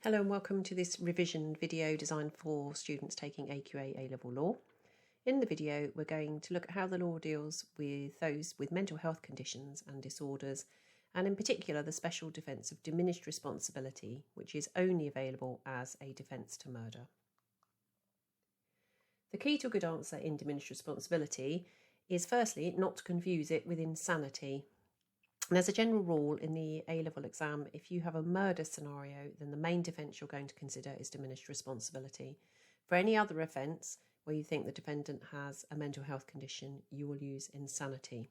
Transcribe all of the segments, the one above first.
Hello and welcome to this revision video designed for students taking AQA A Level Law. In the video we're going to look at how the law deals with those with mental health conditions and disorders, and in particular the special defence of diminished responsibility, which is only available as a defence to murder. The key to a good answer in diminished responsibility is firstly not to confuse it with insanity. And as a general rule in the A-level exam, if you have a murder scenario, then the main defence you're going to consider is diminished responsibility. For any other offence where you think the defendant has a mental health condition, you will use insanity.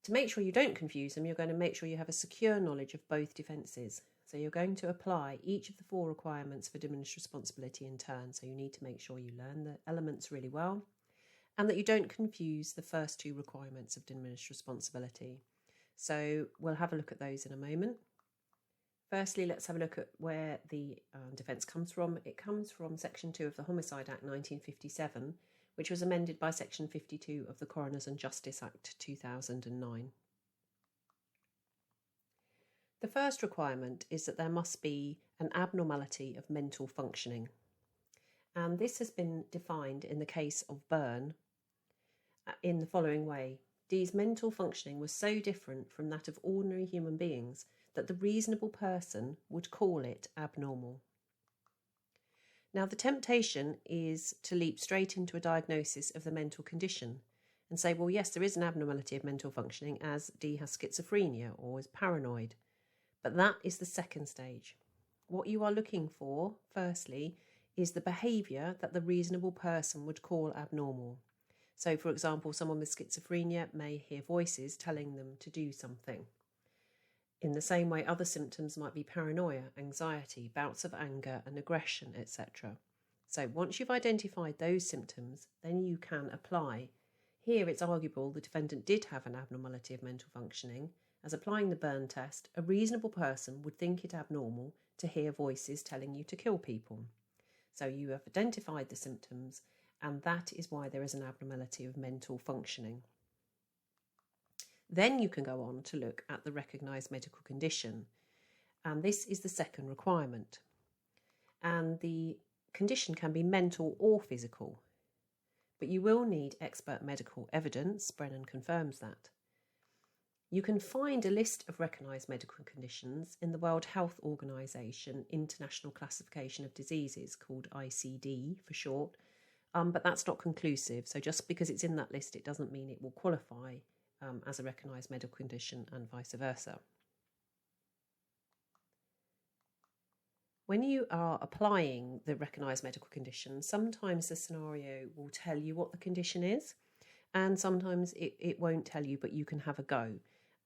To make sure you don't confuse them, you're going to make sure you have a secure knowledge of both defences. So you're going to apply each of the four requirements for diminished responsibility in turn. So you need to make sure you learn the elements really well, and that you don't confuse the first two requirements of diminished responsibility. So we'll have a look at those in a moment. Firstly, let's have a look at where the defence comes from. It comes from Section 2 of the Homicide Act 1957, which was amended by Section 52 of the Coroners and Justice Act 2009. The first requirement is that there must be an abnormality of mental functioning. And this has been defined in the case of Byrne in the following way. Dee's mental functioning was so different from that of ordinary human beings that the reasonable person would call it abnormal. Now, the temptation is to leap straight into a diagnosis of the mental condition and say, well, yes, there is an abnormality of mental functioning as Dee has schizophrenia or is paranoid. But that is the second stage. What you are looking for, firstly, is the behaviour that the reasonable person would call abnormal. So, for example, someone with schizophrenia may hear voices telling them to do something. In the same way, other symptoms might be paranoia, anxiety, bouts of anger and aggression, etc. So once you've identified those symptoms, then you can apply. Here it's arguable the defendant did have an abnormality of mental functioning, as applying the Byrne test, a reasonable person would think it abnormal to hear voices telling you to kill people. So you have identified the symptoms, and that is why there is an abnormality of mental functioning. Then you can go on to look at the recognised medical condition, and this is the second requirement. And the condition can be mental or physical, but you will need expert medical evidence. Brennan confirms that. You can find a list of recognised medical conditions in the World Health Organization International Classification of Diseases, called ICD for short, but that's not conclusive. So just because it's in that list, it doesn't mean it will qualify as a recognised medical condition and vice versa. When you are applying the recognised medical condition, sometimes the scenario will tell you what the condition is, and sometimes it won't tell you, but you can have a go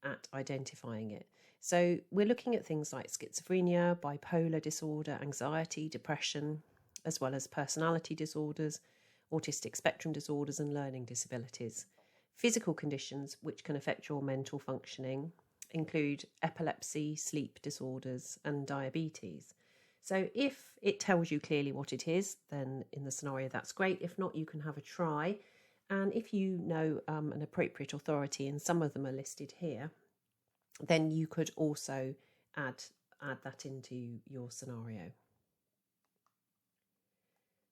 at identifying it. So we're looking at things like schizophrenia, bipolar disorder, anxiety, depression, as well as personality disorders, autistic spectrum disorders and learning disabilities. Physical conditions which can affect your mental functioning include epilepsy, sleep disorders and diabetes. So if it tells you clearly what it is, then in the scenario that's great. If not, you can have a try. And if you know an appropriate authority, and some of them are listed here, then you could also add that into your scenario.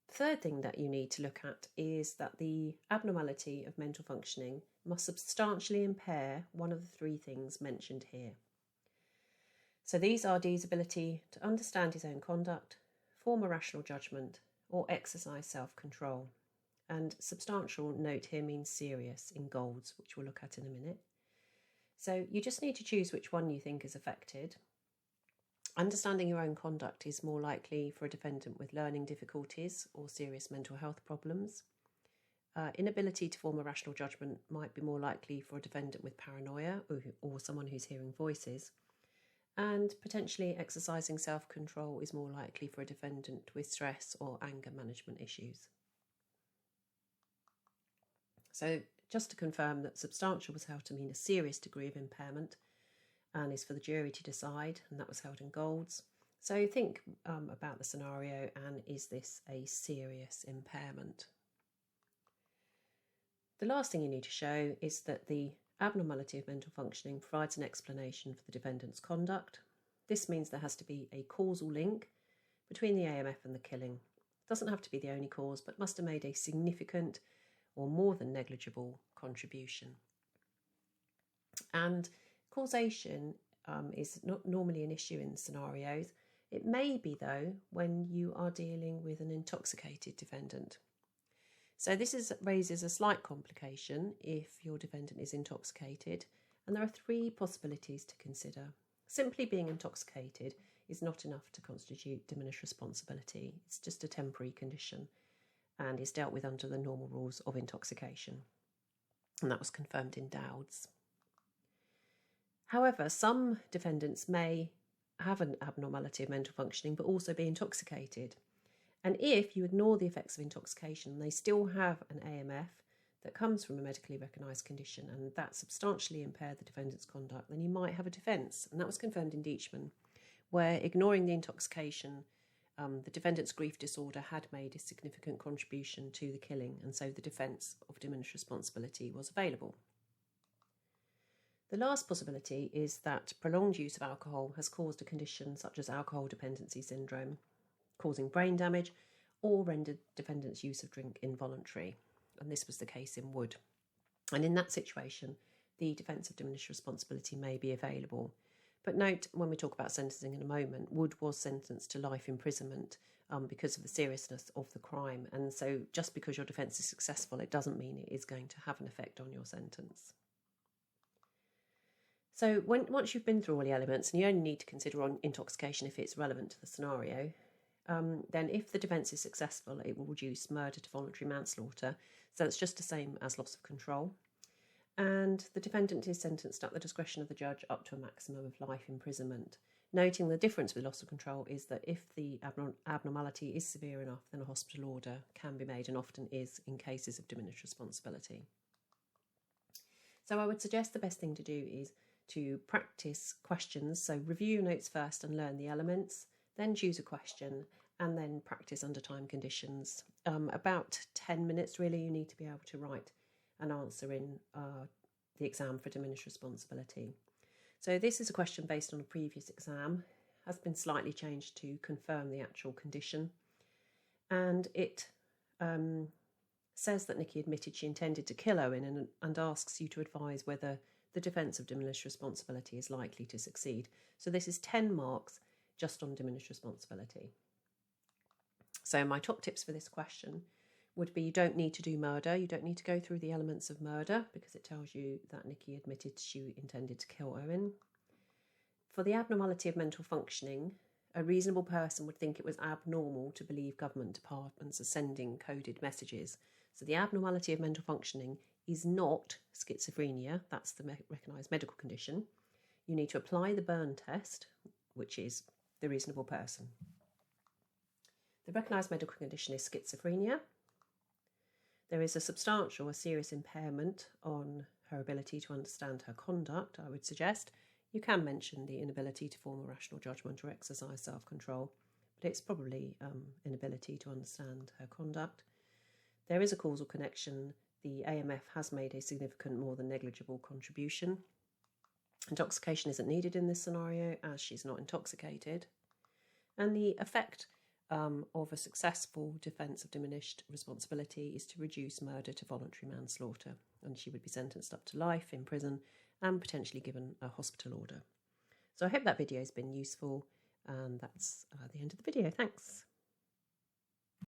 The third thing that you need to look at is that the abnormality of mental functioning must substantially impair one of the three things mentioned here. So these are Dee's ability to understand his own conduct, form a rational judgment, or exercise self-control. And substantial, note here, means serious in golds, which we'll look at in a minute. So you just need to choose which one you think is affected. Understanding your own conduct is more likely for a defendant with learning difficulties or serious mental health problems. Inability to form a rational judgment might be more likely for a defendant with paranoia or someone who's hearing voices. And potentially exercising self-control is more likely for a defendant with stress or anger management issues. So just to confirm that substantial was held to mean a serious degree of impairment and is for the jury to decide, and that was held in golds. So think about the scenario, and is this a serious impairment? The last thing you need to show is that the abnormality of mental functioning provides an explanation for the defendant's conduct. This means there has to be a causal link between the AMF and the killing. It doesn't have to be the only cause, but must have made a significant or more than negligible contribution. And causation is not normally an issue in scenarios. It may be, though, when you are dealing with an intoxicated defendant. So this raises a slight complication if your defendant is intoxicated, and there are three possibilities to consider. Simply being intoxicated is not enough to constitute diminished responsibility. It's just a temporary condition and is dealt with under the normal rules of intoxication. And that was confirmed in Dowd's. However, some defendants may have an abnormality of mental functioning but also be intoxicated. And if you ignore the effects of intoxication, they still have an AMF that comes from a medically recognised condition and that substantially impaired the defendant's conduct, then you might have a defence. And that was confirmed in Diminished, where ignoring the intoxication, the defendant's grief disorder had made a significant contribution to the killing, and so the defence of diminished responsibility was available. The last possibility is that prolonged use of alcohol has caused a condition such as alcohol dependency syndrome, causing brain damage or rendered defendant's use of drink involuntary. And this was the case in Wood. And in that situation, the defence of diminished responsibility may be available. But note, when we talk about sentencing in a moment, Wood was sentenced to life imprisonment because of the seriousness of the crime. And so just because your defence is successful, it doesn't mean it is going to have an effect on your sentence. So once you've been through all the elements, and you only need to consider on intoxication if it's relevant to the scenario, then if the defence is successful, it will reduce murder to voluntary manslaughter. So it's just the same as loss of control. And the defendant is sentenced at the discretion of the judge up to a maximum of life imprisonment. Noting the difference with loss of control is that if the abnormality is severe enough, then a hospital order can be made, and often is in cases of diminished responsibility. So I would suggest the best thing to do is to practice questions. So review your notes first and learn the elements, then choose a question, and then practice under time conditions. About 10 minutes really you need to be able to write an answer in the exam for diminished responsibility. So this is a question based on a previous exam, has been slightly changed to confirm the actual condition, and it says that Nikki admitted she intended to kill Owen and asks you to advise whether the defence of diminished responsibility is likely to succeed. So this is 10 marks just on diminished responsibility. So my top tips for this question would be: you don't need to do murder. You don't need to go through the elements of murder because it tells you that Nikki admitted she intended to kill Owen. For the abnormality of mental functioning, a reasonable person would think it was abnormal to believe government departments are sending coded messages. So the abnormality of mental functioning is not schizophrenia. That's the recognised medical condition. You need to apply the Byrne test, which is the reasonable person. The recognised medical condition is schizophrenia. There is a substantial or serious impairment on her ability to understand her conduct, I would suggest. You can mention the inability to form a rational judgment or exercise self-control, but it's probably inability to understand her conduct. There is a causal connection. The AMF has made a significant, more than negligible contribution. Intoxication isn't needed in this scenario as she's not intoxicated. And the effect of a successful defence of diminished responsibility is to reduce murder to voluntary manslaughter, and she would be sentenced up to life in prison and potentially given a hospital order. So I hope that video has been useful, and that's the end of the video. Thanks.